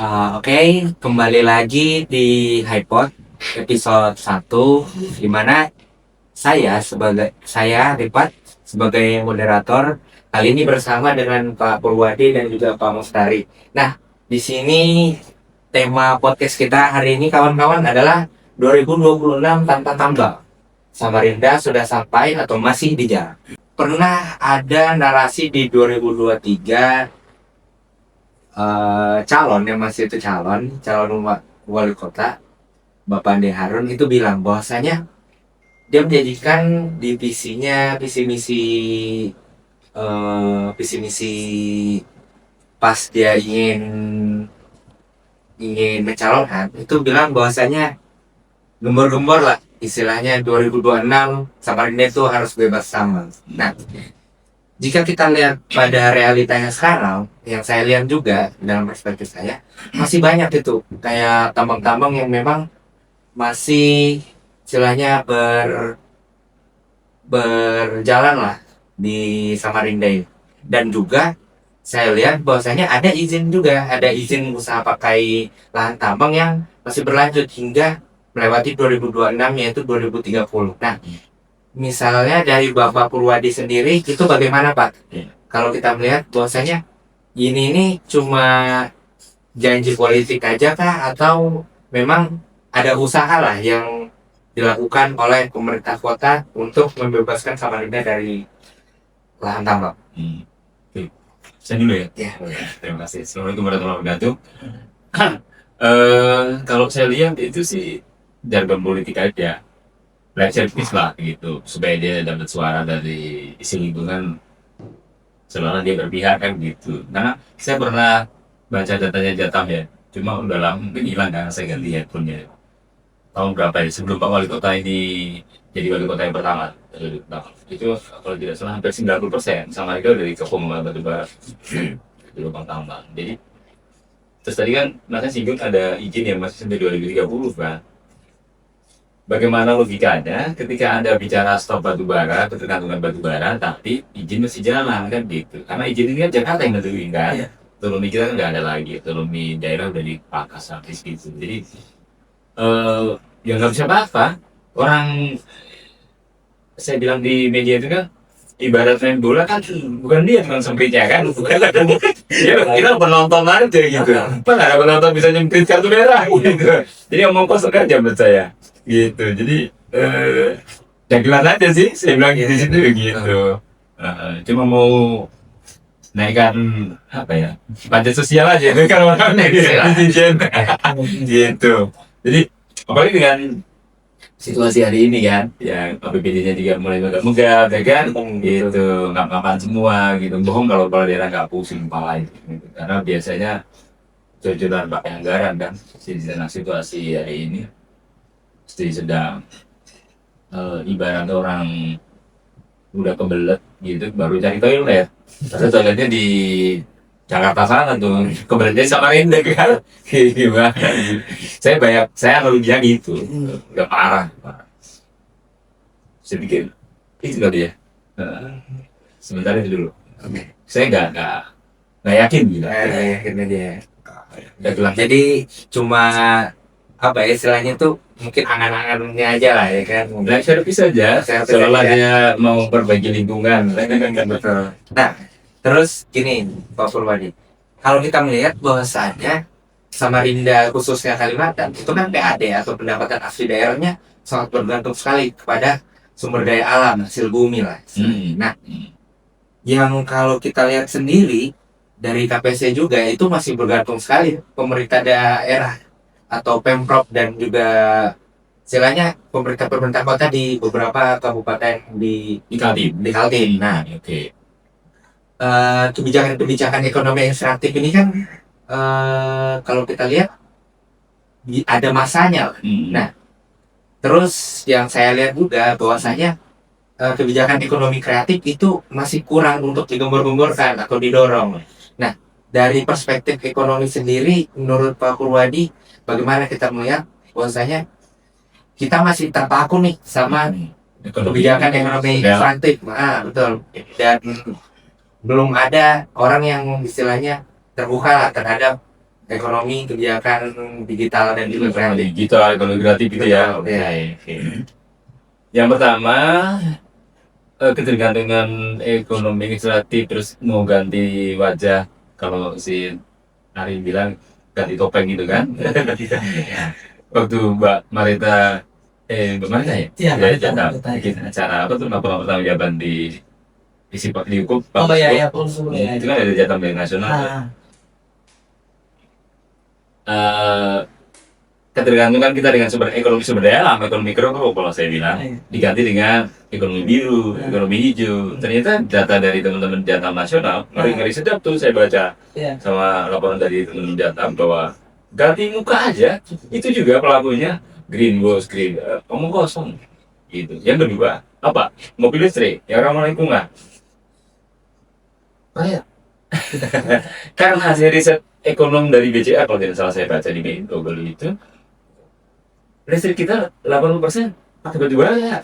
Oke, kembali lagi di HiPod episode 1, di mana saya Ripat sebagai moderator kali ini bersama dengan Pak Purwadi dan juga Pak Mustari. Nah, di sini tema podcast kita hari ini kawan-kawan adalah 2026 tanpa tambang. Samarinda sudah sampai atau masih di jalan? Pernah ada narasi di 2023, calon yang masih itu calon wali kota Bapak Andi Harun itu bilang bahwasanya dia menjadikan di visi misi visi misi pas dia ingin mencalonkan itu bilang bahwasanya gembor-gembor lah istilahnya 2026 Samarinda itu harus bebas tambang. Nah, jika kita lihat pada realitanya sekarang, yang saya lihat juga dalam perspektif saya, masih banyak itu kayak tambang-tambang yang memang masih istilahnya berjalan lah di Samarinda ini. Dan juga saya lihat bahwasanya ada izin usaha pakai lahan tambang yang masih berlanjut hingga melewati 2026 yaitu 2030. Nah, misalnya dari Bapak Purwadi sendiri itu bagaimana Pak? Kalau kita melihat bahwasanya ini cuma janji politik aja kah atau memang ada usaha lah yang dilakukan oleh pemerintah kota untuk membebaskan Samarinda dari lahan tambang? Oke. Saya dulu ya. Ya. Terima kasih. Assalamualaikum warahmatullahi wabarakatuh. Kalau saya lihat itu sih jargon politik aja, lip service lah gitu, supaya dia dapat suara dari isi lingkungan, seolah dia berpihak kan gitu. Karena saya pernah baca datanya Jatam ya, cuma udah lama mungkin hilang karena saya ganti handphonenya. Tahun berapa ya, sebelum Pak Wali Kota ini jadi Wali Kota yang pertama. Itu kalau tidak salah hampir 90% sama mereka dari kepembangunan batubara di lubang tambang. Jadi terus tadi kan Mas singgung ada izin yang masih sampai 2030 kan. Bagaimana logikanya ketika Anda bicara stop batubara, ketergantungan batubara, tapi izin masih jalan kan gitu. Karena izin ini kan Jakarta yang nentuin kan. Iya. Otonomi kita kan nggak ada lagi, otonomi daerah udah dipangkas habis gitu. Jadi ya nggak bisa apa-apa. Orang saya bilang di media itu kan ibarat main bola kan bukan dia yang sempitnya kan, bukan ya, kita penonton aja gitu. Apa nggak ada penonton bisa nyempit kartu merah gitu. Jadi omong kosong aja menurut saya gitu. Jadi jagilan aja sih saya bilang di situ gitu. Cuma mau naikkan apa ya, pajak sosial aja itu kan orang gitu. Jadi apalagi dengan situasi hari ini kan, ya APBD-nya juga mulai megah-megah, ya kan, gitu, ngap-ngapan semua, gitu, bohong kalau kepala daerah nggak pusing kepala gitu. Karena biasanya jojolan pakai anggaran kan, di tengah situasi hari ini, sedang ibarat orang udah kebelet gitu, baru cari toilet, padahal toiletnya di Jakarta sana tuh, kebeletnya Samarinda kan, gimana? Saya analoginya gitu, udah parah. Saya pikir itu kali ya. Sebentar itu dulu. Saya nggak yakin gitu. Akhirnya dia. Udah bilang Jadi cuma apa ya istilahnya tuh mungkin angan-angannya aja lah ya kan. lip service aja, seolah dia mau perbaiki lingkungan. Betul. Nah, terus gini Pak Purwadi, kalau kita melihat bahwasannya Samarinda khususnya Kalimantan itu kan PAD atau pendapatan asli daerahnya sangat bergantung sekali kepada sumber daya alam hasil bumi lah. Nah, yang kalau kita lihat sendiri dari KPC juga itu masih bergantung sekali pemerintah daerah atau Pemprov dan juga istilahnya pemerintah kota di beberapa kabupaten di Kaltim. Nah, Oke. kebijakan-kebijakan ekonomi yang kreatif ini kan kalau kita lihat ada masanya. Nah, terus yang saya lihat juga bahwasanya kebijakan ekonomi kreatif itu masih kurang untuk digembor-gemborkan atau didorong. Nah, dari perspektif ekonomi sendiri, menurut Pak Purwadi, bagaimana kita melihat bahwasanya kita masih terpaku nih sama kebijakan ekonomi kreatif? Betul. Dan belum ada orang yang istilahnya terbuka lah terhadap ekonomi, kebijakan digital dan juga kreatif. digital, ekonomi kreatif gitu ya. Betul, Oke. ya. Oke. Yang pertama, ketergantungan ekonomi kreatif terus mau ganti wajah. Kalau si Ari bilang ganti topeng gitu kan. Waktu Mbak Marita Mbak Marita ya? Iya, Ya, Marita, jatah Marita. bikin acara apa tuh laporan pertanggungjawaban di Sipak di hukum. Oh iya, iya, Itu kan ada jatah milik nasional. Nah, Eh, Ketergantungan kita dengan sumber daya alam, ekonomi mikro kalau saya bilang Iya. diganti dengan ekonomi biru, ekonomi hijau. Ternyata data dari teman-teman Jatam nasional ngeri-ngeri sedap tuh saya baca iya. sama laporan dari teman-teman Jatam bahwa ganti muka aja itu juga pelakunya greenwash, omong kosong gitu. Yang kedua apa? Mobil listrik yang ramah lingkungan. Kayak karena hasil riset ekonom dari BCA kalau tidak salah saya baca di Google itu listrik kita 80% pakai batu bara.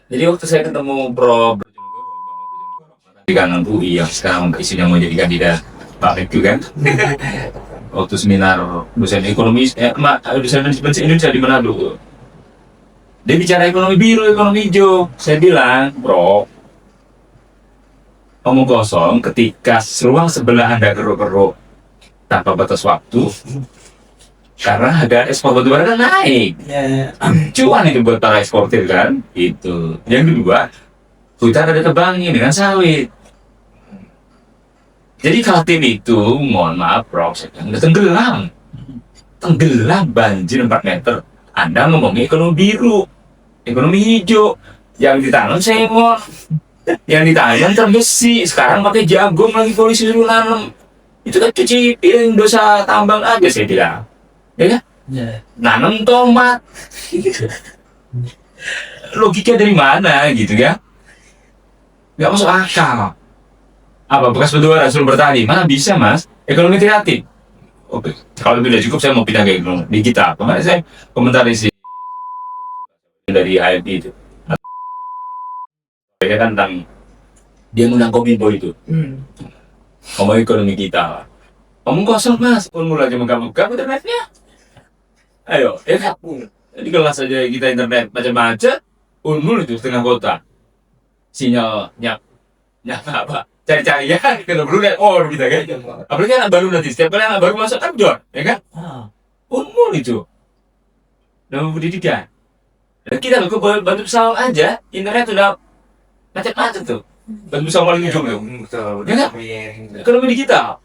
Jadi waktu saya ketemu Prof di kanan UI yang sekarang isinya mau jadi kandidat Pak itu kan waktu seminar dosen ekonomi dosen manajemen Indonesia di Manado dia bicara ekonomi biru, ekonomi hijau. Saya bilang, Bro, omong kosong ketika ruang sebelah Anda keruk-keruk tanpa batas waktu karena harga ekspor batu bara kan naik. Ya, Cuan itu buat para eksportir kan itu. Yang kedua, hutan ada tebangnya dengan sawit. Jadi Kaltim itu, mohon maaf Prof, udah tenggelam banjir 4 meter. Anda ngomongin ekonomi biru, ekonomi hijau, yang ditanam sengon, yang ditanam terbesi. Sekarang pakai jagung lagi polisi suruh nanam. Itu kan cuci piring dosa tambang aja saya bilang. Ya kan? ya. Nanam tomat. Logika dari mana gitu ya? Nggak masuk akal. Apa bekas batu bara suruh bertani? Mana bisa mas? Ekonomi kreatif. Oke, kalau tidak cukup saya mau pindah ke ekonomi digital. Kemarin saya komentari si dari IMD itu. Dia kan tentang dia ngundang Kominfo itu. Ngomong ekonomi kita. Ngomong kosong mas, pun mulai megang-megang internetnya. Ayo, ya kan? Di kelas aja kita internet macam-macam, unmul itu setengah kota. Sinyalnya apa? Cari-cari ya, kita perlu net kita kan. Apalagi anak baru nanti, setiap kali anak baru masuk kan jor, ya kan? Unmul itu. Dalam pendidikan. Dan kita loh bantu pesawat aja, internet udah macam-macam tuh. Bantu pesawat paling ujung tuh. Betul. Ya kan? Ekonomi digital.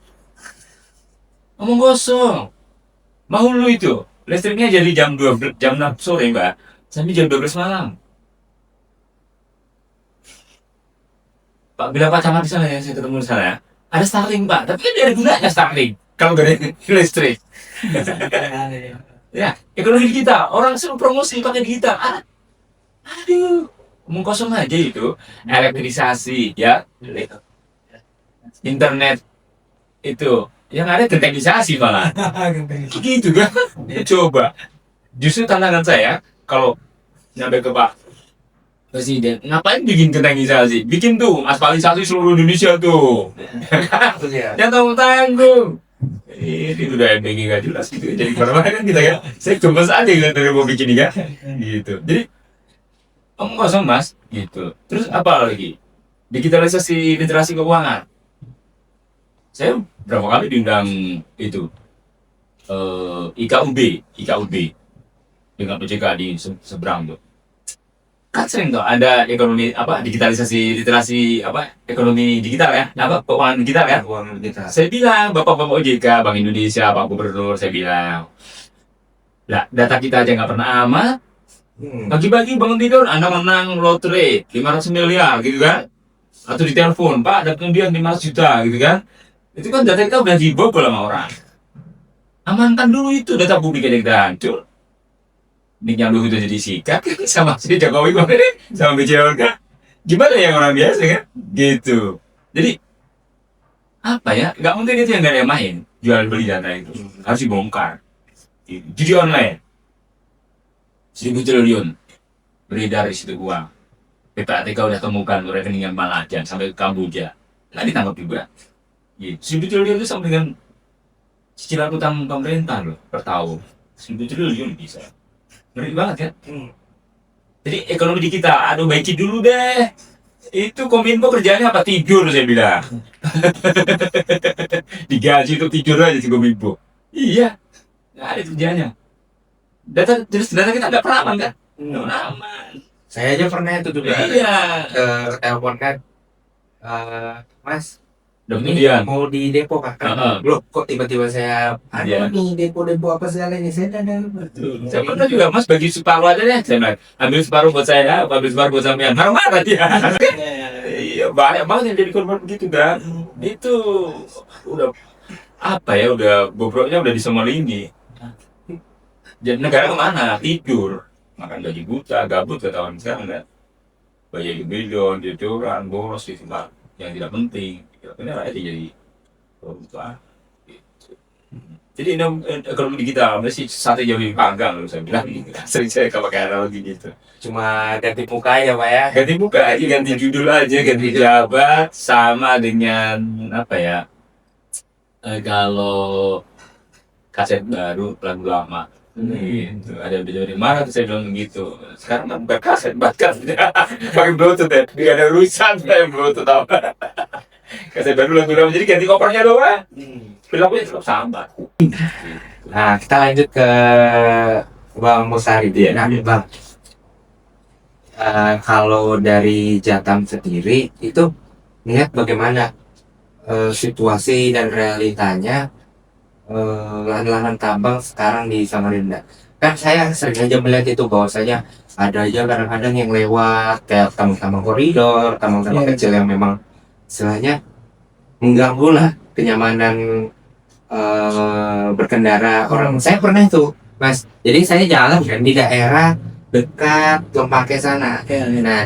Ngomong kosong. Mau lu itu. Listriknya jadi jam 12, jam 6 sore mbak, sampai jam 12 malam. Pak bilang Pak Camat di sana ya, saya ketemu di sana ya. Ada Starlink Pak, tapi kan ada gunanya Starlink kalau gak ada listrik. Ya, ekonomi digital, orang selalu promosi pakai digital. Aduh, ngomong kosong aja itu. Elektrisasi ya, internet itu. Yang ada gentengnisasi malah. Gitu kan? Coba. Justru tantangan saya, kalau nyampe ke Pak Presiden, ngapain bikin gentengnisasi? Bikin tuh, aspalisasi seluruh Indonesia tuh. Yang tanggung-tanggung. Ini udah MBG gak jelas gitu. Jadi kemana-mana kan kita kan. Saya gemes aja gitu dari mau bikin ini kan. Gitu. Jadi, omong kosong mas. Gitu. Terus apa lagi? Digitalisasi literasi keuangan. Saya berapa kali diundang itu IKUB dengan PJK di seberang tuh kan sering tuh ada ekonomi apa digitalisasi literasi apa ekonomi digital ya apa keuangan digital ya Keuangan digital. saya bilang bapak-bapak OJK Bank Indonesia Pak Gubernur saya bilang lah data kita aja nggak pernah aman pagi-pagi bangun tidur Anda menang lotre 500 miliar gitu kan atau di telepon Pak dapat undian 500 juta gitu kan itu kan data kita udah dibobol sama orang. Amankan dulu itu data publik aja kita hancur. Nicknya lu udah jadi sikat sama si Jokowi kemarin sama BCOK. Gimana yang orang biasa kan? Gitu. Jadi apa ya? Nggak mungkin itu yang nggak ada yang main jual beli data itu harus dibongkar. Judi online 1.000 triliun beredar di situ uang. PPATK udah temukan rekening yang Malaysia sampai ke Kamboja. Nggak ditangkap juga. 1.000 triliun itu sama dengan cicilan utang pemerintah loh per tahun 1 triliun bisa. Ngeri banget kan? Jadi ekonomi di kita, aduh baiki dulu deh. Itu Kominfo kerjanya apa? Tidur saya bilang. Digaji untuk tidur aja si Kominfo. Iya, nggak ada kerjanya. Data kita nggak pernah aman kan? Nggak pernah aman. Saya aja pernah itu juga Iya. ke telepon kan, Mas, Dan ini kemudian, mau di depo kan? Loh, kok tiba-tiba saya Iya. nih depo apa segala ini saya ada. Saya pernah juga Mas bagi separuh aja deh. Saya bilang, ambil separuh buat saya, ambil separuh buat sampean. Marah-marah dia. Iya, banyak banget yang jadi korban begitu kan. Itu udah apa ya? Udah bobroknya udah di semua lini. Jadi negara kemana? Tidur, makan gaji buta, gabut ketahuan sekarang kan. Banyak bilion, jodoran, boros itu Pak, yang tidak penting. Ini rakyat jadi koruptor. Jadi ini ekonomi digital masih satu jauh lebih panggang loh saya bilang. Sering saya kalau pakai analogi gitu. Cuma ganti muka ya Pak ya. Ganti muka aja, ganti judul aja, ganti jabat, sama dengan apa ya? Kalau kaset baru lagu lama. Gitu. Ada udah jadi marah tuh saya bilang gitu. Sekarang kan bukan kaset, bahkan pakai bluetooth ya. Tidak ada urusan saya bluetooth apa. Kaset baru lagu lama jadi ganti kopernya doang. Perilakunya tetap sama. Nah, kita lanjut ke Bang Musari. Iya, Nah, iya. Bang, kalau dari Jatam sendiri itu lihat bagaimana situasi dan realitanya lahan-lahan tambang sekarang di Samarinda. Kan saya sering aja melihat itu bahwasanya ada aja kadang-kadang yang lewat kayak tambang-tambang koridor, tambang-tambang kecil yang memang istilahnya mengganggu lah kenyamanan berkendara orang. Saya pernah itu, Mas. Jadi saya jalan kan di daerah dekat Lempake sana. Nah,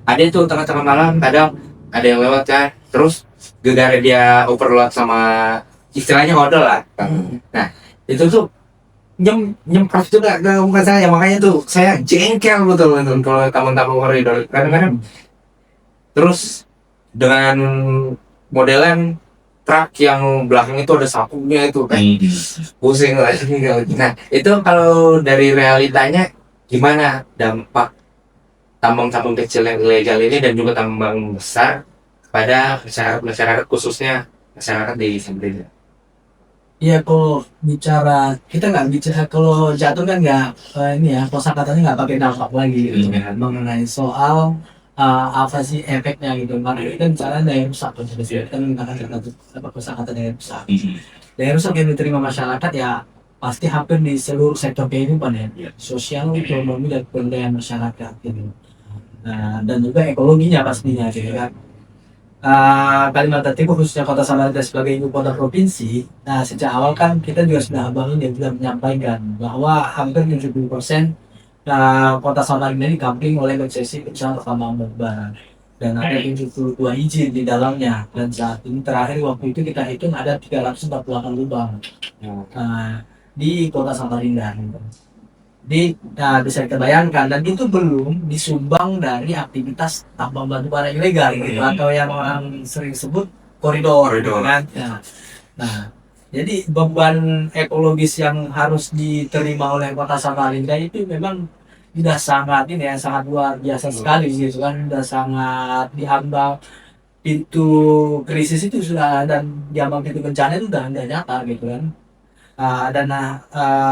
ada itu tengah-tengah malam kadang ada yang lewat kan, terus gara dia overload sama istilahnya odol lah. Nah, itu tuh nyemprot juga ke muka saya, makanya tuh saya jengkel betul kalau tamu-tamu koridor kadang-kadang. Terus dengan modelan truk yang belakang itu ada sapunya itu kan pusing lah. Nah, itu kalau dari realitanya gimana dampak tambang-tambang kecil yang ilegal ini dan juga tambang besar pada masyarakat khususnya masyarakat di Samarinda? Iya, kalau bicara kita nggak bicara kalau jatuh kan nggak ini ya kosakatanya nggak pakai dampak lagi gitu kan mengenai soal apa sih efeknya gitu. Karena kita bicara daya rusak kan sudah kita menggunakan kata kosakata daya rusak. Daya rusak yang diterima masyarakat ya pasti hampir di seluruh sektor kehidupan ya, sosial, ekonomi dan pemberdayaan masyarakat gitu. Nah, dan juga ekologinya pastinya gitu kan. Kalimantan Timur khususnya kota Samarinda sebagai ibu kota provinsi. Nah, sejak awal kan kita juga sudah bangun dan juga menyampaikan bahwa hampir 70% kota Samarinda ini dikamping oleh konsesi usaha tambang batubara dan ada 72 izin di dalamnya, dan saat ini terakhir waktu itu kita hitung ada 348 lubang di kota Samarinda gitu. Jadi bisa kita bayangkan, dan itu belum disumbang dari aktivitas tambang batubara ilegal gitu, atau yang orang sering sebut koridor gitu kan. Nah, jadi beban ekologis yang harus diterima oleh kota Samarinda itu memang sudah sangat ini ya, sangat luar biasa sekali gitu kan, sudah sangat diambang pintu krisis itu sudah, dan diambang pintu bencana itu sudah nyata gitu kan.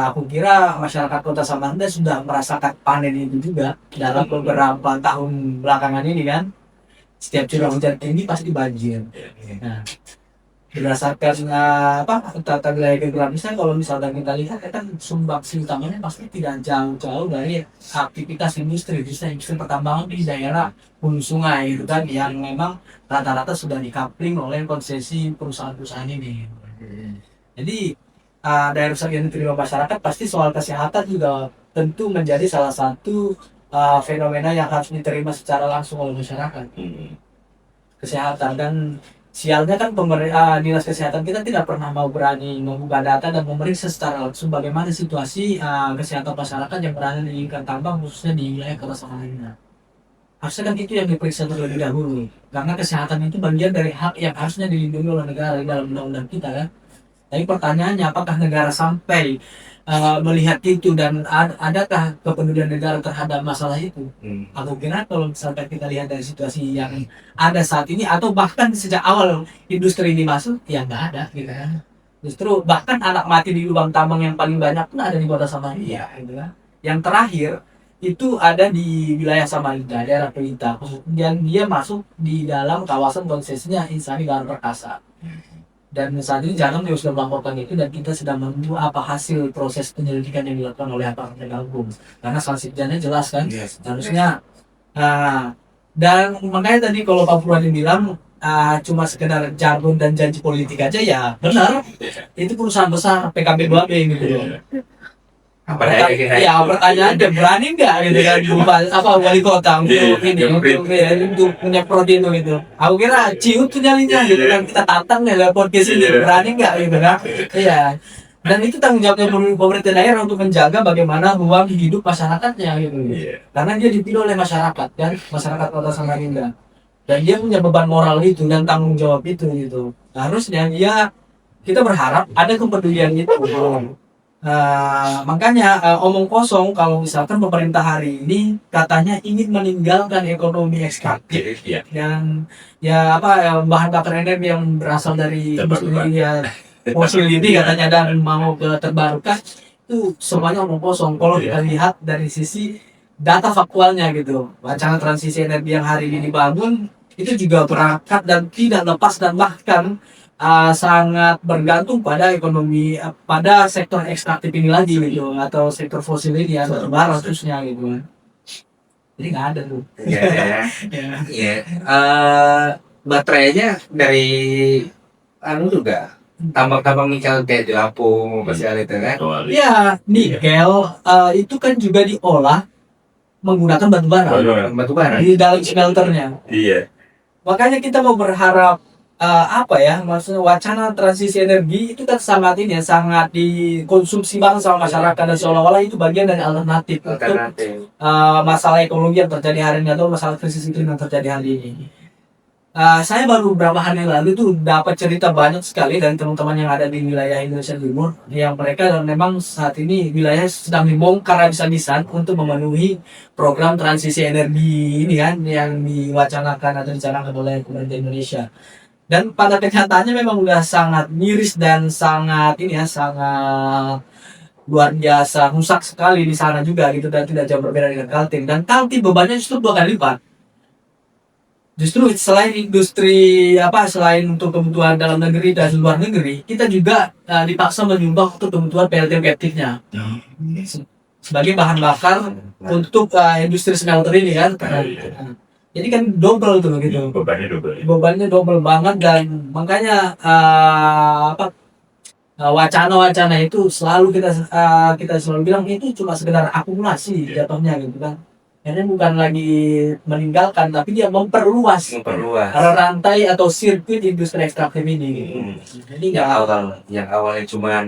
Aku kira masyarakat kota Samarinda sudah merasakan panen itu juga dalam beberapa tahun belakangan ini kan. Setiap curah hujan tinggi pasti banjir. Nah, berdasarkan tata wilayah geografisnya, kalau misalnya kita lihat kan sumbangsi utamanya pasti tidak jauh-jauh dari aktivitas industri, khususnya industri pertambangan di daerah hulu sungai itu kan, yang memang rata-rata sudah dikapling oleh konsesi perusahaan-perusahaan ini. Jadi daya rusak yang diterima masyarakat pasti soal kesehatan juga tentu menjadi salah satu fenomena yang harus diterima secara langsung oleh masyarakat. Kesehatan, dan sialnya kan dinas kesehatan kita tidak pernah mau berani membuka data dan memeriksa secara langsung bagaimana situasi kesehatan masyarakat yang berada di lingkungan tambang khususnya di wilayah kota Samarinda. Harusnya kan itu yang diperiksa terlebih dahulu, karena kesehatan itu bagian dari hak yang harusnya dilindungi oleh negara dalam undang-undang kita kan. Tapi pertanyaannya, apakah negara sampai melihat itu dan adakah kepedulian negara terhadap masalah itu? Aku kira kalau misalkan kita lihat dari situasi yang ada saat ini atau bahkan sejak awal industri ini masuk, ya nggak ada gitu kan. Justru bahkan anak mati di lubang tambang yang paling banyak pun ada di kota Samarinda gitu kan. Yang terakhir itu ada di wilayah Samarinda, daerah Pelita, dan dia masuk di dalam kawasan konsesinya Insani Garuda Perkasa. Dan saat ini Jangan juga sudah melaporkan itu dan kita sedang menunggu apa hasil proses penyelidikan yang dilakukan oleh aparat penegak hukum. Karena sanksi pidananya jelas kan, harusnya. Nah, dan makanya tadi kalau Pak Purwadi bilang cuma sekedar jargon dan janji politik aja, ya benar. Itu perusahaan besar PKB 2B gitu loh. Ya pertanyaannya berani nggak gitu kan wali kota untuk untuk nyeprot itu gitu. Aku kira ciut tuh nyalinya gitu kan, kita tantang ya lewat podcast ini, berani nggak gitu kan. Iya, dan itu tanggung jawabnya pemerintah daerah untuk menjaga bagaimana ruang hidup masyarakatnya gitu. Karena dia dipilih oleh masyarakat kan, masyarakat Kota Samarinda, dan dia punya beban moral itu dan tanggung jawab itu gitu. Harusnya kita berharap ada kepedulian itu. Makanya omong kosong kalau misalkan pemerintah hari ini katanya ingin meninggalkan ekonomi ekstraktif yang bahan bakar energi yang berasal dari industri fosil ini katanya, dan mau ke terbarukan, itu semuanya omong kosong kalau kita lihat dari sisi data faktualnya gitu. Wacana transisi energi yang hari ini dibangun itu juga berangkat dan tidak lepas dan bahkan sangat bergantung pada ekonomi pada sektor ekstraktif ini lagi gitu, atau sektor fosil ini atau bara khususnya gitu. Jadi nggak ada tuh. Baterainya dari juga tambang-tambang nikel kayak di Lampung masih ada itu kan? Ya, nikel itu kan juga diolah menggunakan batu bara di dalam smelternya. Iya. Makanya kita mau berharap maksudnya wacana transisi energi itu kan sangat dikonsumsi banget sama masyarakat, dan seolah-olah itu bagian dari alternatif untuk masalah ekologi yang terjadi hari ini atau masalah krisis iklim yang terjadi hari ini. Saya baru beberapa hari yang lalu tuh dapat cerita banyak sekali dari teman-teman yang ada di wilayah Indonesia Timur, yang mereka memang saat ini wilayah sedang dibongkar habis-habisan untuk memenuhi program transisi energi ini kan, yang diwacanakan atau dicanangkan oleh pemerintah Indonesia. Dan pada kenyataannya memang udah sangat miris dan sangat luar biasa rusak sekali di sana juga gitu, dan tidak jauh berbeda dengan Kaltim. Dan Kaltim bebannya justru 2 kali lipat. Justru selain selain untuk kebutuhan dalam negeri dan luar negeri, kita juga dipaksa menyumbang untuk kebutuhan PLT objektifnya sebagai bahan bakar untuk industri smelter ini kan. Jadi kan double tuh gitu. Bebannya double banget, dan makanya wacana-wacana itu selalu kita selalu bilang itu cuma sekedar akumulasi jatuhnya gitu kan. Ini bukan lagi meninggalkan, tapi dia memperluas rantai atau sirkuit industri ekstraktif ini gitu. Jadi yang awalnya cuma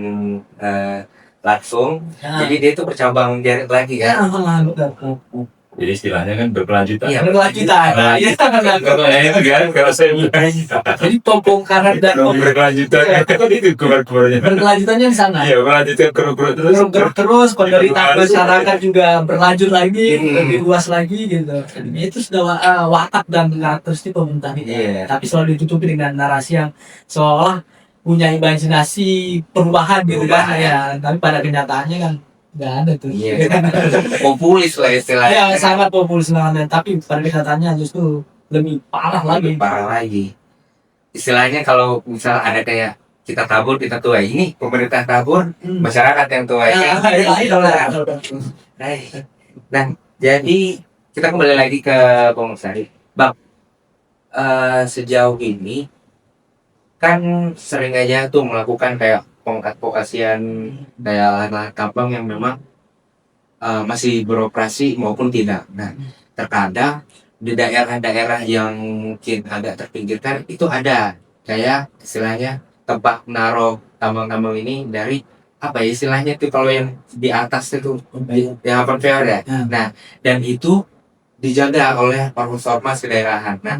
langsung, jadi dia itu bercabang jarak lagi kan. Jadi istilahnya kan berkelanjutan. Iya, berkelanjutan. Iya, itu kan kalau saya bilang. Jadi pembongkaran dan berkelanjutan. Itu keluar-keluarnya. Berkelanjutannya di sana. Iya, berkelanjutan terus penderitaan masyarakat juga berlanjut lagi, lebih luas lagi gitu. Itu sudah watak dan karakteristik pemerintah ini. Tapi selalu ditutupi dengan narasi yang seolah punya imajinasi perubahan gitu kan ya. Tapi pada kenyataannya kan nggak ada tuh. Populis lah istilahnya. Ya, sangat populis banget, tapi pada kenyataannya justru lebih parah lagi. Istilahnya kalau misal ada kayak kita tabur, kita tuai, ini pemerintah tabur, masyarakat yang tuai. Nah, jadi kita kembali lagi ke Bang Sari. Bang, sejauh ini kan sering aja tuh melakukan kayak pengadvokasian kayak lahan tambang yang memang masih beroperasi maupun tidak. Nah, terkadang di daerah-daerah yang mungkin agak terpinggirkan itu ada kayak istilahnya tempat naruh tambang-tambang ini dari istilahnya itu kalau yang di atas itu yang conveyor ya. Nah, dan itu dijaga oleh ormas kedaerahan. Nah,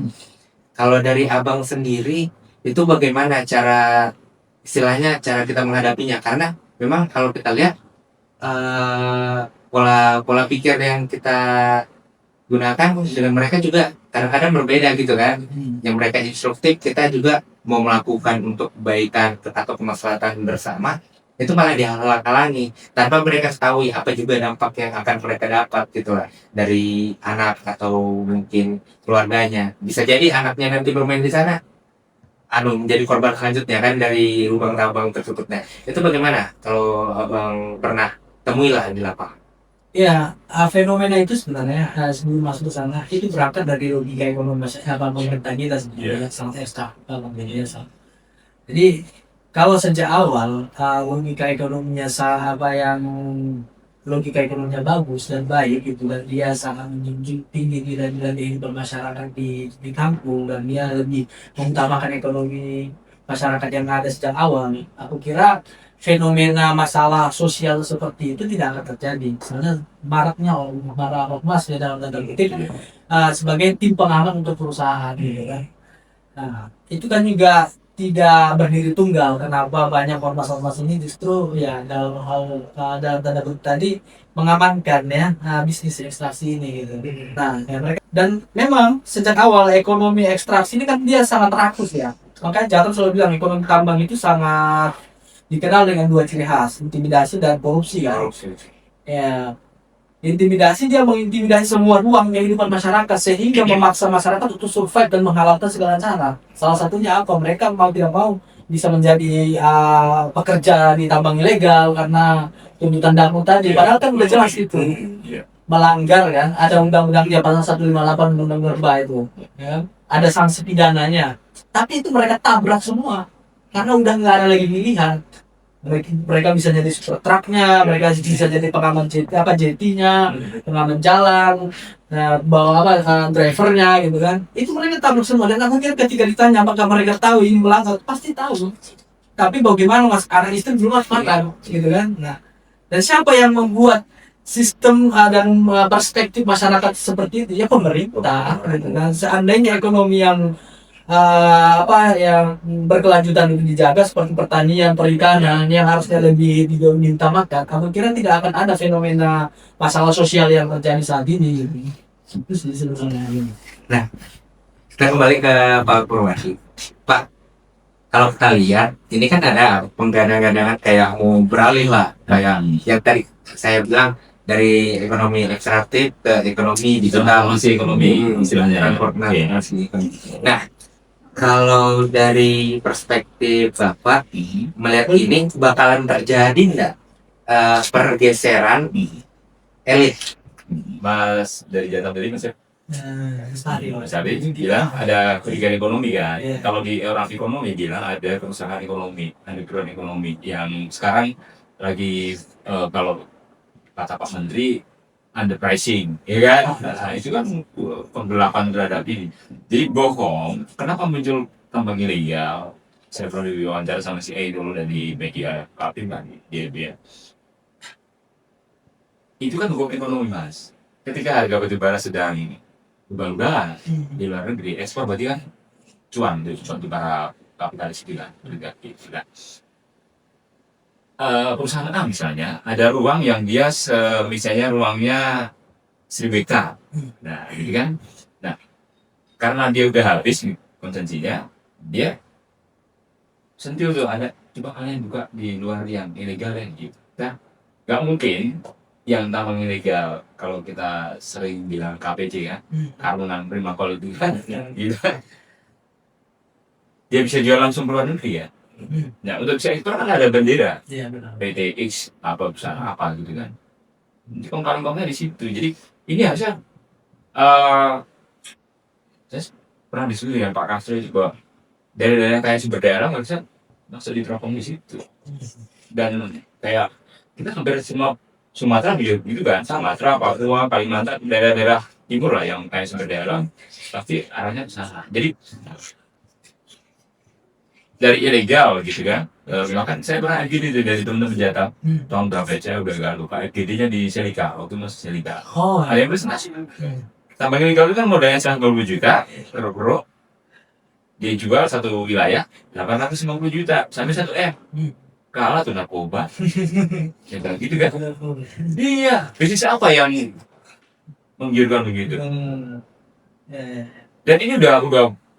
kalau dari abang sendiri itu bagaimana cara istilahnya cara kita menghadapinya, karena memang kalau kita lihat pola pola pikir yang kita gunakan dengan mereka juga kadang-kadang berbeda gitu kan. Yang mereka instruktif, kita juga mau melakukan untuk kebaikan atau kemaslahatan bersama, itu malah dihalang-halangi tanpa mereka ketahui apa juga dampak yang akan mereka dapat gitu lah dari anak atau mungkin keluarganya. Bisa jadi anaknya nanti bermain di sana menjadi korban selanjutnya kan dari lubang tambang tersebut. Nah, itu bagaimana kalau abang pernah temui lah di lapangan? Ya, fenomena itu sebenarnya sebelum masuk ke sana itu berangkat dari logika ekonomi pemerintah kita sebenarnya sangat ekstrak biasa. Jadi kalau sejak awal logika ekonominya logika ekonominya bagus dan baik gitu, dan dia sangat menjunjung tinggi nilai-nilai kehidupan masyarakat di kampung, dan dia lebih mengutamakan ekonomi masyarakat yang ada sejak awal. Aku kira fenomena masalah sosial seperti itu tidak akan terjadi. Misalnya maraknya para ormas ya dalam tanda kutip sebagai tim pengaman untuk perusahaan gitu kan. Nah, itu kan juga tidak berdiri tunggal. Kenapa banyak ormas-ormas ini justru ya dalam hal dalam tanda kutip tadi mengamankan ya bisnis ekstraksi ini gitu. Nah, ya mereka, dan memang sejak awal ekonomi ekstraksi ini kan dia sangat rakus ya. Makanya Jatuh selalu bilang ekonomi tambang itu sangat dikenal dengan dua ciri khas, intimidasi dan korupsi kan. Ya, intimidasi, dia mengintimidasi semua ruang kehidupan masyarakat sehingga memaksa masyarakat untuk survive dan menghalalkan segala cara. Salah satunya apa? Mereka mau tidak mau bisa menjadi pekerja di tambang ilegal karena tuntutan Darmo tadi. Padahal kan udah jelas itu melanggar kan. Ada undang-undangnya pasal 158 undang-undang Nerba itu. Ya. Ada sanksi pidananya. Tapi itu mereka tabrak semua karena udah nggak ada lagi pilihan. Mereka bisa jadi super trucknya, mereka bisa jadi pengaman jetinya, pengaman jalan, bawa drivernya gitu kan. Itu mereka tahu semua, dan aku kira ketika ditanya apakah mereka tahu ini melanggar, pasti tahu. Tapi bagaimana mas, karena istri belum makan gitu kan. Nah, dan siapa yang membuat sistem dan perspektif masyarakat seperti itu? Ya pemerintah gitu kan. Seandainya ekonomi yang yang berkelanjutan itu dijaga seperti pertanian, perikanan yang harusnya lebih diutamakan, aku kira tidak akan ada fenomena masalah sosial yang terjadi saat ini. Itu sih sebenarnya. Nah, kita kembali ke Pak Purwadi. Pak, kalau kita lihat ini kan ada penggadang-gadangan kayak mau beralih lah, kayak yang tadi saya bilang dari ekonomi ekstraktif ke ekonomi digital, masih ekonomi istilahnya. Transformasi. Nah, kalau dari perspektif Bapak melihat ini bakalan terjadi nggak pergeseran elit? Mas dari Jatam tadi Mas ya? Mas Ari bilang ada kerugian ekonomi kan. Kalau di orang ekonomi bilang ada kerusakan ekonomi, ada kerugian ekonomi yang sekarang lagi kalau kata Pak Menteri underpricing, ya kan? Nah, itu kan penggelapan terhadap ini. Jadi bohong. Kenapa muncul tambang ilegal? Saya pernah diwawancara sama si A dulu dari media Kapim kan, dia. Itu kan hukum ekonomi mas. Ketika harga batubara sedang ubah-ubah di luar negeri, ekspor berarti kan cuan di para kapitalis itu kan, perusahaan A misalnya ada ruang yang dia misalnya ruangnya 1000 hektar. Nah, ini kan. Nah, karena dia udah habis konsensinya, dia sentil tuh ada, coba kalian buka di luar yang ilegal ya gitu. Nah, nggak mungkin yang tambang ilegal kalau kita sering bilang KPC kan, karungan prima quality kan, gitu. Dia bisa jual langsung ke luar negeri ya. Nah, untuk bisa ekspor kan ada bendera, PTX apa besar apa gitu kan. Jadi kongkang-kongkangnya di situ. Jadi ini harusnya saya pernah diskusi dengan Pak Castro juga daerah-daerah kayak sumber daya alam harusnya masuk diterapkan di situ. Dan kayak kita hampir semua Sumatera gitu kan, Sumatera, Papua, Kalimantan, daerah-daerah timur lah yang kayak sumber daya alam, pasti arahnya ke sana. Jadi dari ilegal gitu kan, misalkan saya pernah FGD dari temen-temen Jatam tahun berapa saya udah gak lupa, FGD-nya di Selika, waktu masih Selika. Ada yang presentasi tambang ilegal itu kan modalnya 120 juta, keruk-keruk dia jual satu wilayah 850 juta sampai 1 M. Kalah tuh narkoba. Ya kan gitu kan. Iya, bisnis apa yang menggiurkan begitu? Ya. Dan ini udah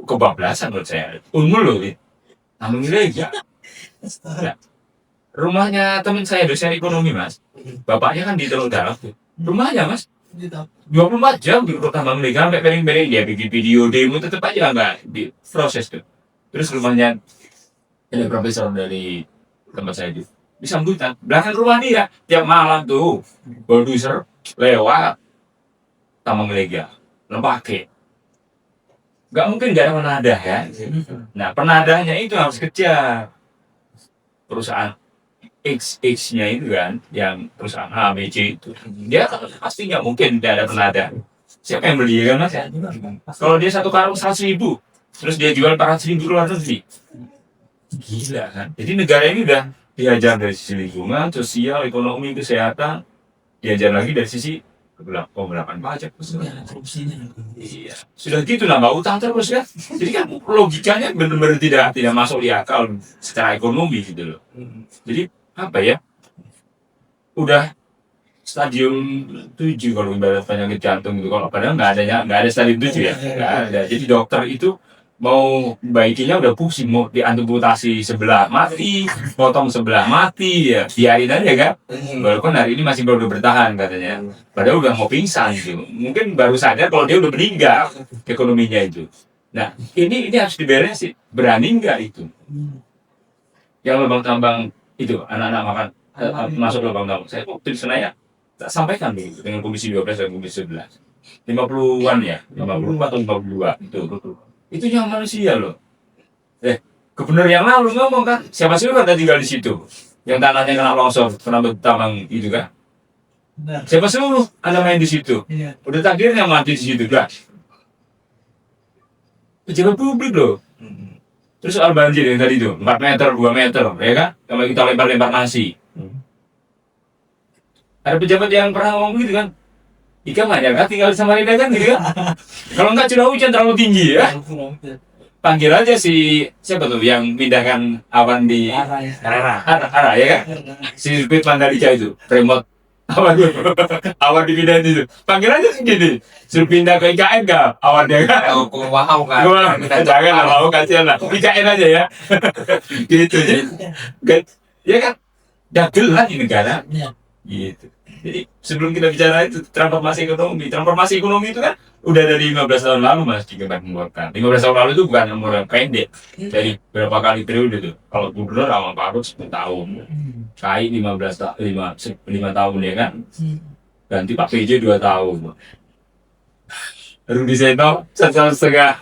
kebablasan menurut saya. Unmul loh ini. Namun ilegal. Ya. Rumahnya teman saya dosen ekonomi mas. Bapaknya kan di Teluk Dalam tuh. Rumahnya mas Gitu. 24 jam di tambang ilegal sampai piring-piring dia bikin video demo tetap aja nggak diproses tuh. Terus rumahnya ada profesor dari tempat saya di sambutan belakang rumah dia tiap malam tuh bulldozer lewat tambang ilegal lempake. Nggak mungkin nggak ada penadah ya. Nah penadahnya itu harus kejar perusahaan X-nya itu kan, yang perusahaan A, B, C itu, dia pasti nggak mungkin tidak ada penadah. Siapa yang beli kan mas? Kalau dia satu karung 100.000, terus dia jual 400.000 keluar negeri, gila kan? Jadi negara ini udah diajar dari sisi lingkungan, sosial, ekonomi, kesehatan, diajar lagi dari sisi pembelakan pajak. Korupsinya. Iya, sudah gitu nambah utang terus kan. Jadi kan logikanya benar-benar tidak masuk di akal secara ekonomi gitu loh. Jadi apa ya? Udah stadium 7 kalau ibarat penyakit jantung gitu. Kalau padahal nggak ada stadium 7 ya, nggak ada. Jadi dokter itu mau baikinya udah pusing, mau diamputasi sebelah mati, potong sebelah mati ya, biarin aja kan. Walaupun hari ini masih baru bertahan katanya, padahal udah mau pingsan gitu. Mungkin baru sadar kalau dia udah meninggal ekonominya itu. Nah ini harus diberesin, berani nggak itu? Yang lubang tambang itu anak-anak makan masuk lubang tambang. Saya waktu di Senayan tak sampaikan begitu dengan komisi 12 dan komisi 11. 50-an ya, 54 atau 52 itu yang manusia loh. Gubernur yang lalu ngomong kan, siapa sih kan tinggal di situ, yang tanahnya kena longsor, kena tambang itu kan. Benar. Siapa suruh anda main di situ? Iya. Udah takdirnya mati di situ kan. Pejabat publik loh. Terus soal banjir yang tadi itu 4 meter, 2 meter, ya kan? Kalau kita lempar-lempar nasi. Ada pejabat yang pernah ngomong gitu kan, Ika banyak kan tinggal di Samarinda kan gitu kan. Kalau enggak curah hujan terlalu tinggi ya, panggil aja siapa tuh yang pindahkan awan di Arah ya. arah ya kan, si Sirkuit Mandalika itu remote awan awan dipindahin itu, panggil aja segini suruh pindah ke IKN nggak awannya kan. Wow kan. Wah, jangan lah mau kasihan lah IKN aja ya. Gitu ya kan, dagel lah di negara Iya. gitu. Jadi sebelum kita bicara itu transformasi ekonomi itu kan udah dari 15 tahun lalu mas dikembangkan. 15 tahun lalu itu bukan umur yang pendek, dari berapa kali periode tuh. Kalau gubernur sama Pak Rut 10 tahun, KAI 5 tahun ya kan, ganti Pak PJ 2 tahun, Rudi Seno 1 tahun setengah.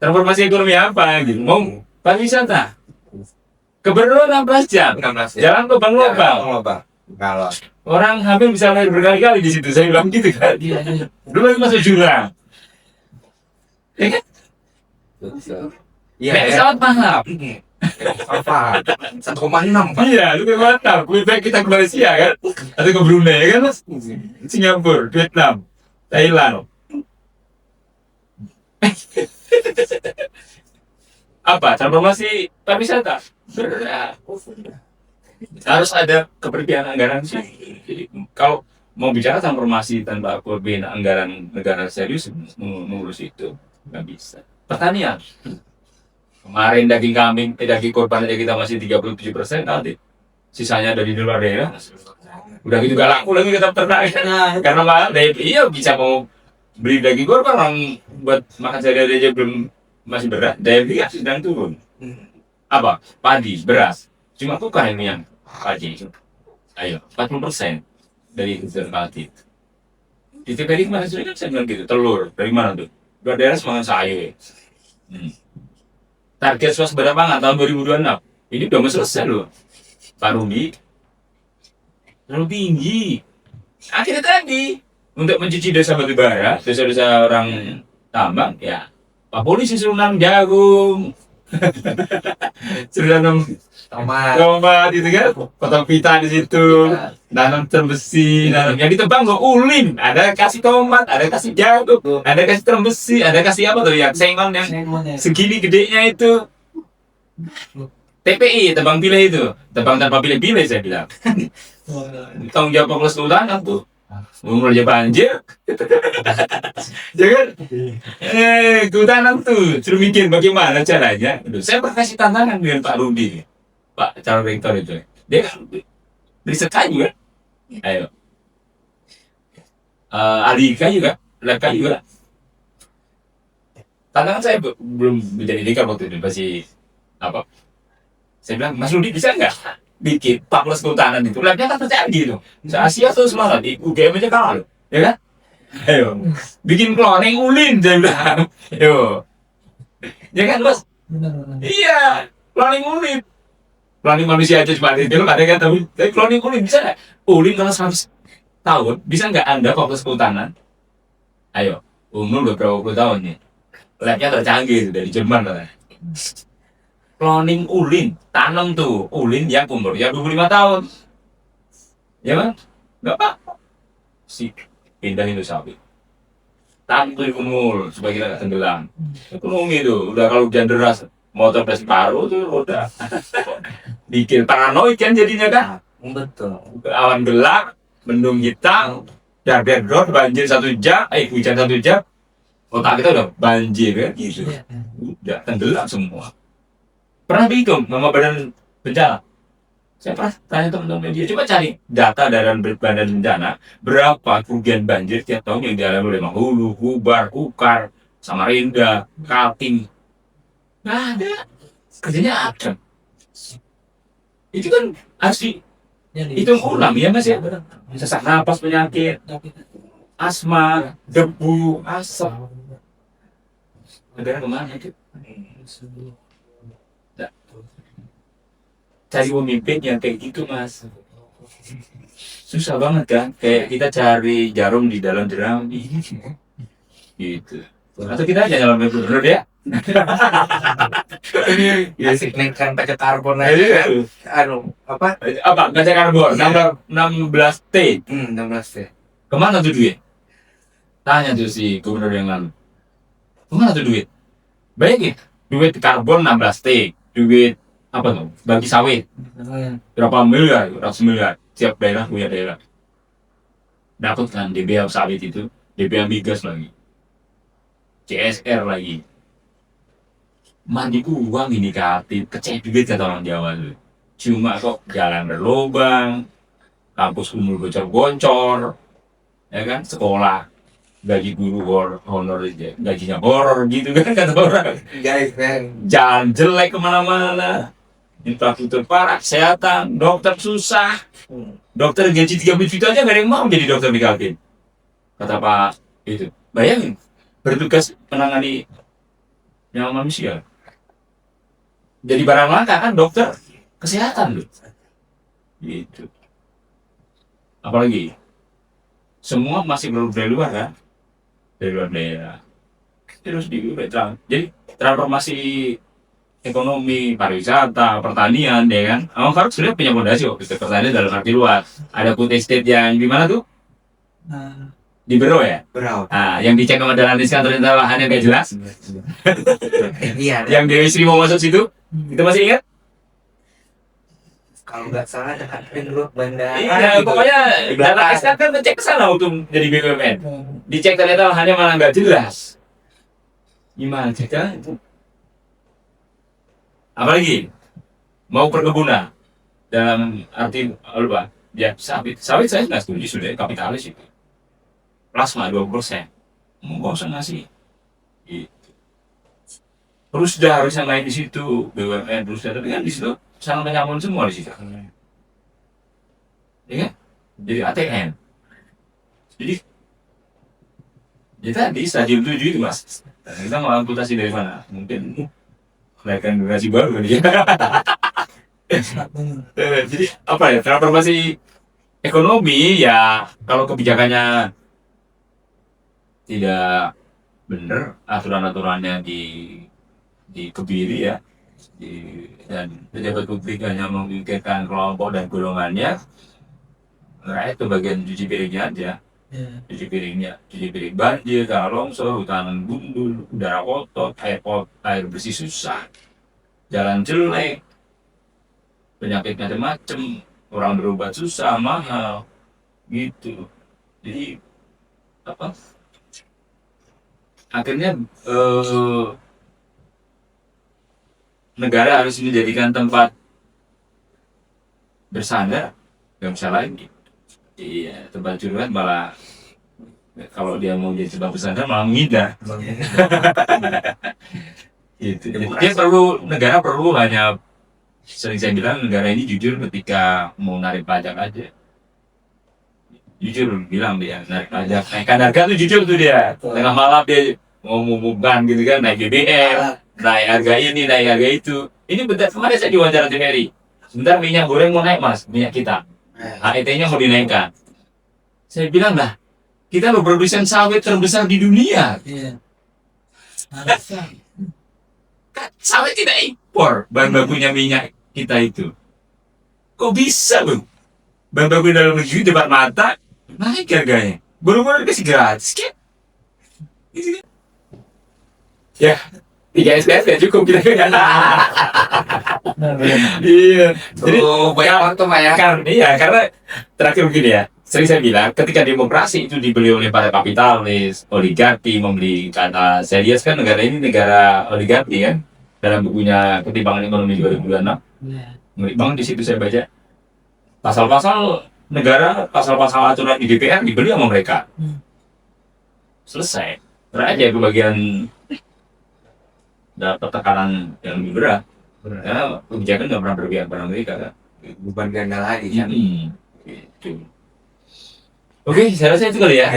Transformasi ekonomi apa gitu? Mau pariwisata, gubernur 16 jam, 16 jalan lubang-lubang. Kalau Orang hamil bisa lahir berkali-kali di situ, saya bilang gitu kan. Iya. Dulu lagi masuk jurang. Ya kan? iya Naik ya. pesawat mahal. Apa? 1,6 Pak. Iya, lu ke Batam. Lebih baik kita ke Malaysia kan? Atau ke Brunei kan mas? Singapura, Vietnam, Thailand. Apa? Transformasi pariwisata? Harus ada keperbiaan anggaran sih. Jadi, kalau mau bicara transformasi tanpa keperbiaan anggaran negara serius mengurus itu nggak bisa. Pertanian kemarin daging korban aja kita masih 37% nanti sisanya dari luar daerah. Udah gitu gak laku lagi kita ternak karena mahal. Iya bisa mau beli daging korban orang buat makan sehari-hari aja belum masih berat. Daya beli kan sedang turun. Apa? Padi, beras. Cuma bukan ini yang padi. Ayo, 40% dari kebutuhan padi. Di TPD kemarin kan saya bilang gitu, telur dari mana tuh? Dua daerah semangat sayur. Target swasembada pangan tahun 2026 ini udah mau selesai loh, Pak Rumi. Terlalu tinggi. Akhirnya tadi untuk mencuci dosa batubara, dosa-dosa orang tambang, ya Pak Polisi suruh nanam jagung, Suruh nanam Tomat. tomat gitu kan, potong pita di situ, nanam terumbu besi, nanam yang ditebang kok ulin, ada kasih tomat, ada kasih jagung, ada kasih terumbu besi, ada kasih apa tuh yang sengon yang segini gedenya itu. TPI, tebang pilih itu, tebang tanpa pilih-pilih saya bilang. Tanggung jawab Fakultas Kehutanan tuh. Umur aja banjir. Jangan. Kehutanan tuh, suruh mikir bagaimana caranya. Aduh, saya pernah kasih tantangan dengan Pak Rudi, Pak calon rektor itu. Dia kan riset kayu kan. Ayo. Ahli kayu kan, lab kayu kan. Tantangan saya belum menjadi dekar waktu itu, masih apa? Saya bilang, Mas Rudi bisa nggak bikin Fakultas Kehutanan itu? Labnya kan tercanggih loh. Se-Asia tuh semangat, di UGM aja kalah loh. Ya kan? Ayo, bikin cloning ulin, saya bilang. Ayo. Ya kan, Mas? Iya, cloning ulin. Cloning manusia aja cuma di film ada kan, tapi cloning ulin bisa nggak? Ulin kalau 100 tahun, bisa nggak Anda Fakultas Kehutanan? Ayo, umur beberapa puluh tahun nih. Labnya tercanggih dari Jerman lah. Cloning ulin, tanam tuh ulin yang umurnya 25 tahun. Ya kan? Nggak apa-apa. Si pindahin tuh sapi. Tanam tuh kumul supaya kita nggak tenggelam. Ekonomi tuh, udah kalau hujan deras, motor udah separuh tuh udah. Bikin paranoid kan jadinya kan. Betul. Awan gelap, mendung hitam, darber drop, banjir 1 jam, hujan 1 jam. Otak kita udah banjir kan gitu. Udah tenggelam semua. Pernah bingung sama badan bencana? Saya pernah tanya teman-teman media, coba cari data dari badan bencana, berapa kerugian banjir tiap tahun yang dialami oleh Mahulu, Hubar, Kukar, Samarinda, Kaltim. Nggak ada. Kerjanya apa? Itu kan harus dihitung ulang ya Mas ya. Sesak napas penyakit, asma, debu, asap. Negara kemana itu? Cari pemimpin yang kayak gitu Mas, susah banget kan, kayak kita cari jarum di dalam jerami gitu. Atau kita aja nyalon gubernur ya. Asik naikkan pajak karbon aja. Anu apa? Kaca karbon 16T. 16 ya. Kemana tuh duit? Tanya tuh si gubernur yang lalu, kemana tuh duit? Bayangin, duit karbon 16T, duit apa tuh? Bagi sawit berapa miliar, ratus miliar. Tiap daerah punya daerah. Dapat kan DBA sawit itu, DBA migas lagi, CSR lagi. Mandi uang ini kreatif, keceh duit kata orang Jawa tuh. Cuma kok jalan berlubang, kampus umur bocor-bocor, ya kan? Sekolah gaji guru honor aja, gajinya horor gitu kan kata orang. Guys, man. Jalan jelek kemana-mana, infrastruktur parah, kesehatan, dokter susah. Dokter gaji 30 juta aja gak ada yang mau jadi dokter di Kaltim. Kata Pak itu, bayangin bertugas menangani nyawa manusia. Jadi barang langka kan dokter kesehatan loh. Gitu. Apalagi semua masih belum dari luar kan, dari luar daerah. Terus jadi transformasi ekonomi, pariwisata, pertanian, ya kan? Awang Faruk sudah punya fondasi waktu itu pertanian dalam arti luas. Ada food estate yang di mana tuh? Di Bero ya? Berau. Nah, yang dicek sama Dalanis kan ternyata lahannya gak jelas. Iya. Yang Dewi Sri mau masuk situ, itu masih ingat? Kalau nggak salah dekat ring road bandara. Iya, gitu. pokoknya Di belakang. Dalanis kan ngecek ke sana waktu jadi BUMN. Dicek ternyata lahannya malah nggak jelas. Gimana ceritanya itu? Apalagi mau perkebunan dalam arti apa? Ya sawit saya nggak setuju sudah kapitalis itu. Plasma 20%. Nggak usah ngasih. Gitu. Terus sudah harusnya main di situ BUMN terus tapi kan di situ sangat menyamun semua di situ. Ya kan? Jadi ATM. Jadi tadi stadium 7 itu Mas. Kita mau amputasi dari mana? Mungkin kelihatan generasi baru nih. Jadi apa ya, transformasi ekonomi ya kalau kebijakannya tidak benar, aturan-aturannya dikebiri ya, Dan pejabat publik hanya memikirkan kelompok dan golongannya, rakyat itu bagian cuci piringnya aja. Ya. Cuci piring banjir, tanah longsor, hutan gundul, udara kotor, air bersih susah, jalan jelek, penyakit macam-macam, orang berobat susah, mahal, gitu. Jadi apa? Akhirnya negara harus menjadikan tempat bersandar, nggak bisa lagi. Iya, tempat curhat malah kalau dia mau jadi tempat bersandar malah menghindar. Gitu. Jadi dia negara perlu hanya, sering saya bilang negara ini jujur ketika mau narik pajak aja. Jujur bilang dia narik pajak, naikkan harga tuh jujur tuh dia. Tengah malam dia ngomong-ngomongkan gitu kan, naik BBM, naik harga ini, naik harga itu. Ini bentar kemarin saya diwawancara di Mary. Sebentar minyak goreng mau naik mas, minyak kita. HET-nya mau dinaikkan. Saya bilang lah, kita lo produsen sawit terbesar di dunia. Iya. Kan sawit tidak impor bahan bakunya minyak kita itu. Kok bisa bang? Bahan baku dalam negeri depan mata naik harganya. Baru-baru dikasih gratis kan? Gitu kan? Ya, 3 SPF ya cukup kita. Iya. Jadi banyak waktu Pak ya. karena terakhir begini ya. Sering saya bilang, ketika demokrasi itu dibeli oleh para kapitalis, oligarki membeli, karena saya lihat kan negara ini negara oligarki kan, dalam bukunya Ketimpangan Ekonomi 2026, menarik banget di situ saya baca pasal-pasal negara, pasal-pasal aturan di DPR dibeli sama mereka. Selesai. Rakyat kebagian dapat tekanan yang lebih berat. Karena kebijakan nggak pernah berpihak pada mereka kan. Beban ganda lagi kan. Gitu. Oke, saya rasa itu kali ya.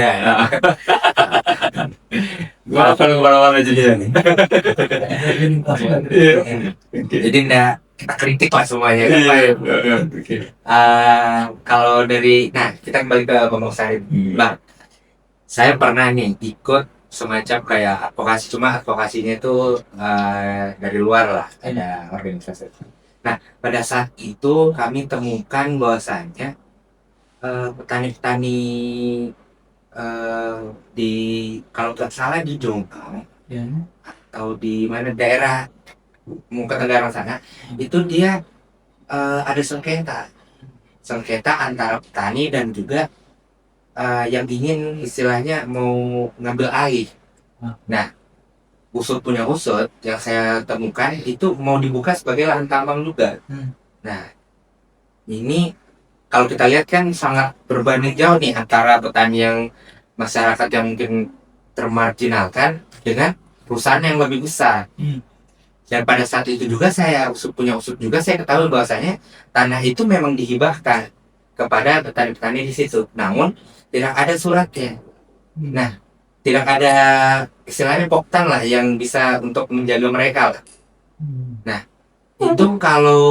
Gua akan kemana-mana jadinya nih. Jadi enggak kita kritik lah semuanya kan Pak. Kalau dari, nah kita kembali ke Bang Sarip. Bang, saya pernah nih ikut semacam kayak advokasi, cuma advokasinya itu dari luar lah, ada organisasi. Nah, pada saat itu kami temukan bahwasannya petani-petani di, kalau nggak salah di Jombang Ya. atau di mana daerah Muka Tenggara sana, itu dia ada sengketa antara petani dan juga yang ingin istilahnya mau ngambil air. Nah, usut punya usut yang saya temukan itu mau dibuka sebagai lahan tambang juga. Nah, ini kalau kita lihat kan sangat berbanding jauh nih antara petani yang masyarakat yang mungkin termarginalkan dengan perusahaan yang lebih besar. Dan pada saat itu juga saya punya usut juga, saya ketahui bahwasanya tanah itu memang dihibahkan kepada petani-petani di situ. Namun tidak ada suratnya. Nah, tidak ada istilahnya poktan lah yang bisa untuk menjaga mereka lah. Nah, itu kalau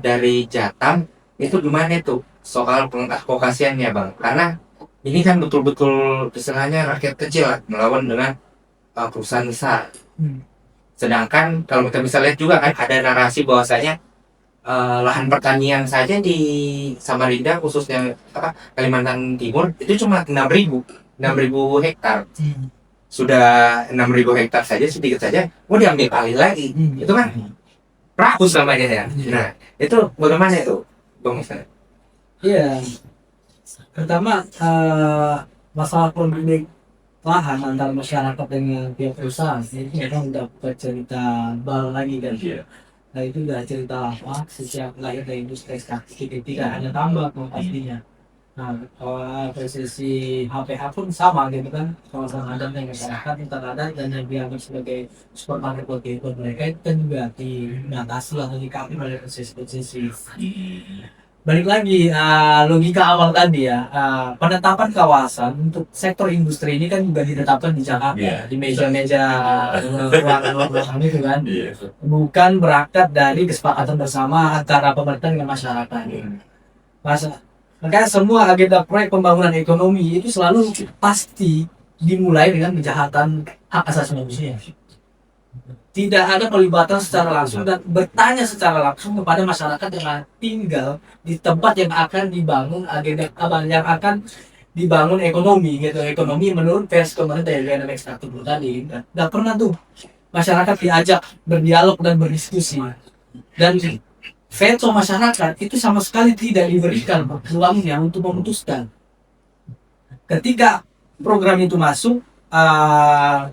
dari Jatam itu gimana itu soal pengadvokasiannya Bang? Karena ini kan betul-betul istilahnya rakyat kecil lah, melawan dengan perusahaan besar. Sedangkan kalau kita bisa lihat juga kan ada narasi bahwasanya lahan pertanian saja di Samarinda khususnya Kalimantan Timur itu cuma 6.000 hektar. Sudah 6.000 hektar saja sedikit saja mau diambil alih lagi. Itu kan rakus namanya ya. Nah, itu bagaimana itu Bang Ustaz? Iya. Pertama masalah konflik lahan antara masyarakat dengan pihak perusahaan itu memang udah bukan cerita baru lagi kan. Nah itu udah cerita lama sejak lahirnya industri ekstraksi ketika ada tambak pastinya. Nah kalau posisi HPH pun sama gitu kan, kawasan adat yang masyarakat hutan adat dan yang dianggap sebagai supermarket buat kehidupan mereka itu kan juga dibatasi atau dikapi oleh posisi. Balik lagi logika awal tadi ya, penetapan kawasan untuk sektor industri ini kan juga ditetapkan di Jakarta, di meja-meja ruangan itu kan, bukan berangkat dari kesepakatan bersama antara pemerintah dengan masyarakat. Makanya semua agenda proyek pembangunan ekonomi itu selalu pasti dimulai dengan kejahatan hak asasi manusia. tidak ada pelibatan secara langsung dan bertanya secara langsung kepada masyarakat yang tinggal di tempat yang akan dibangun agenda yang akan dibangun ekonomi gitu, ekonomi menurut versi pemerintah yang ada ekstraktif tadi. Nggak pernah tuh masyarakat diajak berdialog dan berdiskusi, dan veto masyarakat itu sama sekali tidak diberikan peluangnya untuk memutuskan. Ketika program itu masuk,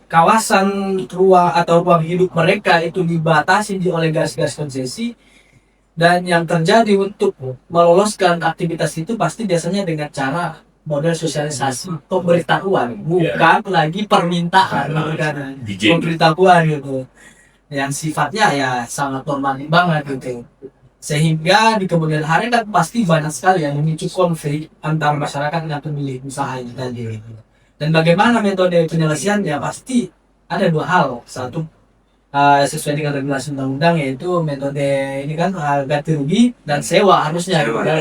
kawasan ruang atau ruang hidup mereka itu dibatasi oleh gas-gas konsesi, dan yang terjadi untuk meloloskan aktivitas itu pasti biasanya dengan cara model sosialisasi pemberitahuan, bukan lagi permintaan, bukan Izin. pemberitahuan gitu, yang sifatnya ya sangat normal banget gitu, sehingga di kemudian hari kan pasti banyak sekali yang memicu konflik antara masyarakat dan pemilik usaha ini tadi. Dan bagaimana metode penyelesaiannya pasti ada dua hal. Satu, sesuai dengan regulasi undang-undang, yaitu metode ini kan ganti rugi dan sewa harusnya gitu kan.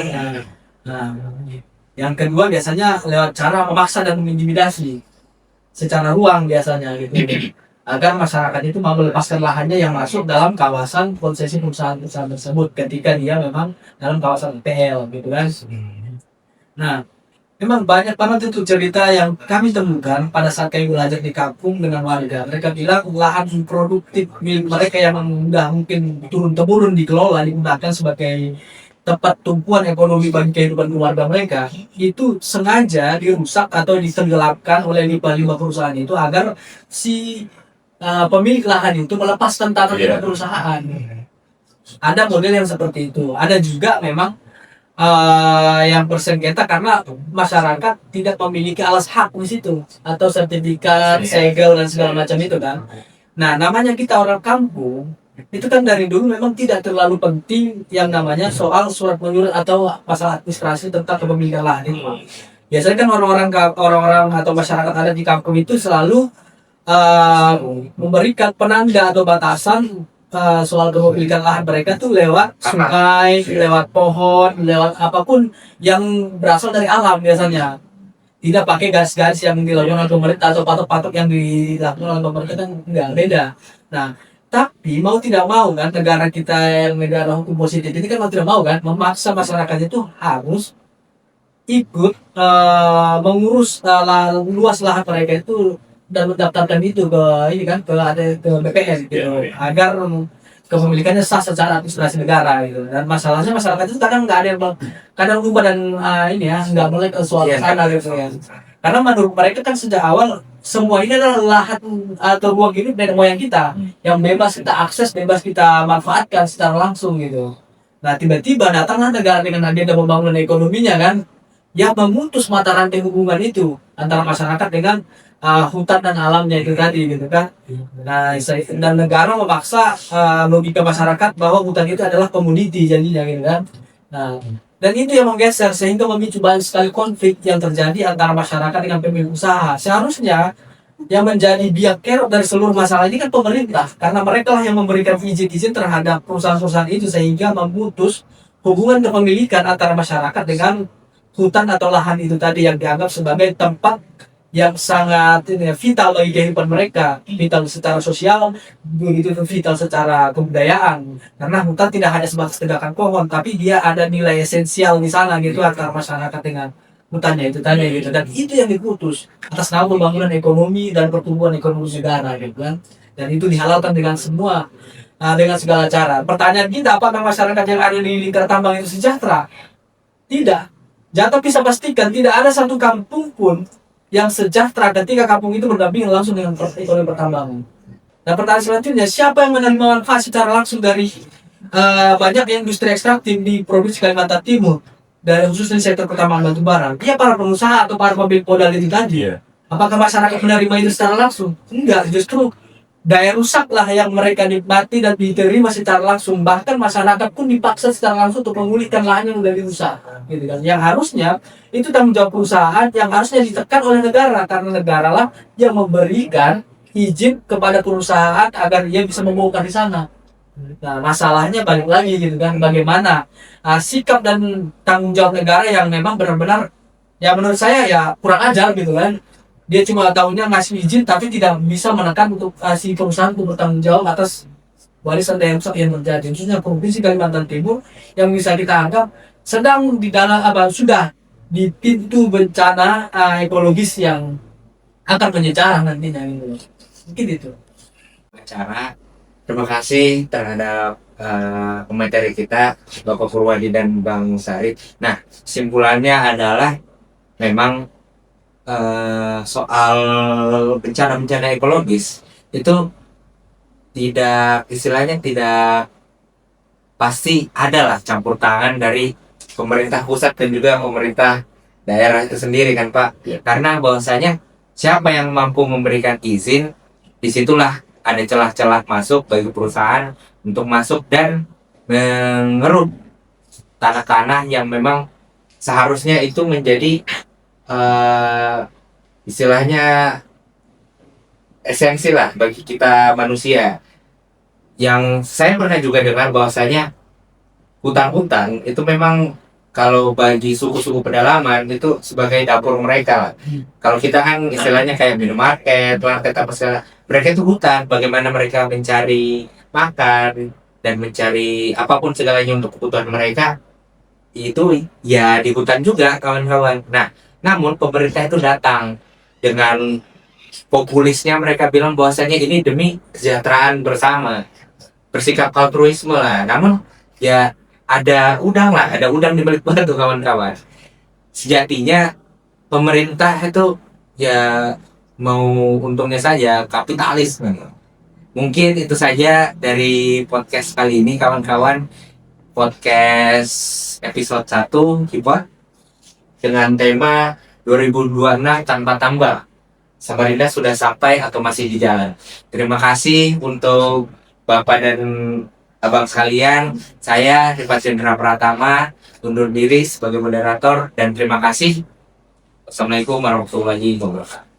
Nah, yang kedua biasanya lewat cara memaksa dan mengintimidasi secara ruang biasanya gitu, agar masyarakat itu mau melepaskan lahannya yang masuk dalam kawasan konsesi perusahaan tersebut ketika dia memang dalam kawasan PL gitu kan. Nah, memang banyak banget itu cerita yang kami temukan pada saat kami belajar di kampung dengan warga. Mereka bilang lahan produktif milik mereka yang udah mungkin turun-temurun dikelola, digunakan sebagai tempat tumpuan ekonomi bagi kehidupan keluarga mereka, itu sengaja dirusak atau ditenggelamkan oleh limbah-limbah perusahaan itu agar si pemilik lahan itu melepaskan tanah dari perusahaan. Ada model yang seperti itu. Ada juga memang yang bersengketa karena masyarakat tidak memiliki alas hak di situ atau sertifikat segel dan segala macam itu kan. Nah, namanya kita orang kampung itu kan dari dulu memang tidak terlalu penting yang namanya soal surat menyurat atau masalah administrasi tentang kepemilikan lahan itu. Biasanya kan orang-orang atau masyarakat ada di kampung itu selalu memberikan penanda atau batasan soal kepemilikan lahan mereka tuh lewat sungai, lewat pohon, lewat apapun yang berasal dari alam biasanya. Tidak pakai gas-gas yang dilakukan oleh pemerintah atau patok-patok yang dilakukan oleh pemerintah, kan enggak beda. Nah, tapi mau tidak mau kan negara kita yang negara hukum positif ini kan mau tidak mau kan memaksa masyarakat itu harus ikut mengurus luas lahan mereka itu dan mendaftarkan itu ke ini kan ke BPN gitu, agar kepemilikannya sah secara administrasi negara gitu. Dan masalahnya masyarakat itu kadang nggak ada yang kadang lupa dan ini ya nggak mulai ke soal sana gitu ya. Karena menurut mereka kan sejak awal semua ini adalah lahan atau ruang hidup nenek moyang kita yang bebas kita akses, bebas kita manfaatkan secara langsung gitu. Nah, tiba-tiba datanglah negara dengan agenda pembangunan ekonominya kan, yang memutus mata rantai hubungan itu antara masyarakat dengan hutan dan alamnya itu tadi gitu kan. Nah, dan negara memaksa logika masyarakat bahwa hutan itu adalah komoditi jadinya gitu kan. Nah, dan itu yang menggeser sehingga memicu banyak sekali konflik yang terjadi antara masyarakat dengan pemilik usaha. Seharusnya yang menjadi biang kerok dari seluruh masalah ini kan pemerintah, karena mereka lah yang memberikan izin-izin terhadap perusahaan-perusahaan itu sehingga memutus hubungan kepemilikan antara masyarakat dengan hutan atau lahan itu tadi yang dianggap sebagai tempat yang sangat vital bagi kehidupan mereka, vital secara sosial, begitu vital secara kebudayaan. Karena hutan tidak hanya sebatas tegakan pohon, tapi dia ada nilai esensial di sana gitu antara masyarakat dengan hutannya itu tadi gitu. Dan itu yang diputus atas nama pembangunan ekonomi dan pertumbuhan ekonomi negara gitu kan. Dan itu dihalalkan dengan semua dengan segala cara. Pertanyaan kita, apakah masyarakat yang ada di lingkar tambang itu sejahtera? Tidak. Jangan bisa pastikan tidak ada satu kampung pun yang sejahtera ketika kampung itu berdampingan langsung dengan ekonomi pertambangan. Nah, pertanyaan selanjutnya, siapa yang menerima manfaat secara langsung dari banyak industri ekstraktif di provinsi Kalimantan Timur, dari khususnya sektor pertambangan batubara? Dia para pengusaha atau para pemilik modal itu tadi. Apakah masyarakat menerima itu secara langsung? Enggak, justru daya rusak lah yang mereka nikmati dan diterima secara langsung. Bahkan masyarakat pun dipaksa secara langsung untuk memulihkan lahan yang sudah dirusak gitu kan. Yang harusnya itu tanggung jawab perusahaan, yang harusnya ditekan oleh negara, karena negara lah yang memberikan izin kepada perusahaan agar dia bisa membongkar di sana. Nah, masalahnya balik lagi gitu kan, bagaimana sikap dan tanggung jawab negara yang memang benar-benar ya menurut saya ya kurang ajar gitu kan. dia cuma tahunya ngasih izin tapi tidak bisa menekan untuk si perusahaan untuk bertanggung jawab atas warisan yang rusak yang terjadi, khususnya provinsi Kalimantan Timur yang bisa kita anggap sedang di dalam sudah di pintu bencana ekologis yang akan menyejarah nantinya gitu loh. Mungkin itu. Acara. Terima kasih terhadap komentar kita Bapak Purwadi dan Bang Said. Nah, kesimpulannya adalah memang soal bencana-bencana ekologis itu tidak, istilahnya tidak pasti adalah campur tangan dari pemerintah pusat dan juga pemerintah daerah itu sendiri kan Pak. Ya. Karena bahwasanya siapa yang mampu memberikan izin, disitulah ada celah-celah masuk bagi perusahaan untuk masuk dan mengeruk tanah-tanah yang memang seharusnya itu menjadi istilahnya esensi lah bagi kita manusia. Yang saya pernah juga dengar bahwasanya hutan-hutan itu memang kalau bagi suku-suku pedalaman itu sebagai dapur mereka. Kalau kita kan istilahnya kayak minimarket, market apa segala, mereka itu hutan. Bagaimana mereka mencari makan dan mencari apapun segalanya untuk kebutuhan mereka itu ya di hutan juga kawan-kawan. Nah, namun pemerintah itu datang dengan populisnya, mereka bilang bahwasanya ini demi kesejahteraan bersama, bersikap altruisme lah. Namun ya ada udang di balik batu kawan-kawan. Sejatinya pemerintah itu ya mau untungnya saja, kapitalis. Mungkin itu saja dari podcast kali ini kawan-kawan. Podcast episode 1 Kipot dengan tema 2026 tanpa tambang. Samarinda sudah sampai atau masih di jalan. Terima kasih untuk Bapak dan Abang sekalian. Saya Rifat Cendra Pratama undur diri sebagai moderator dan terima kasih. Assalamualaikum warahmatullahi wabarakatuh.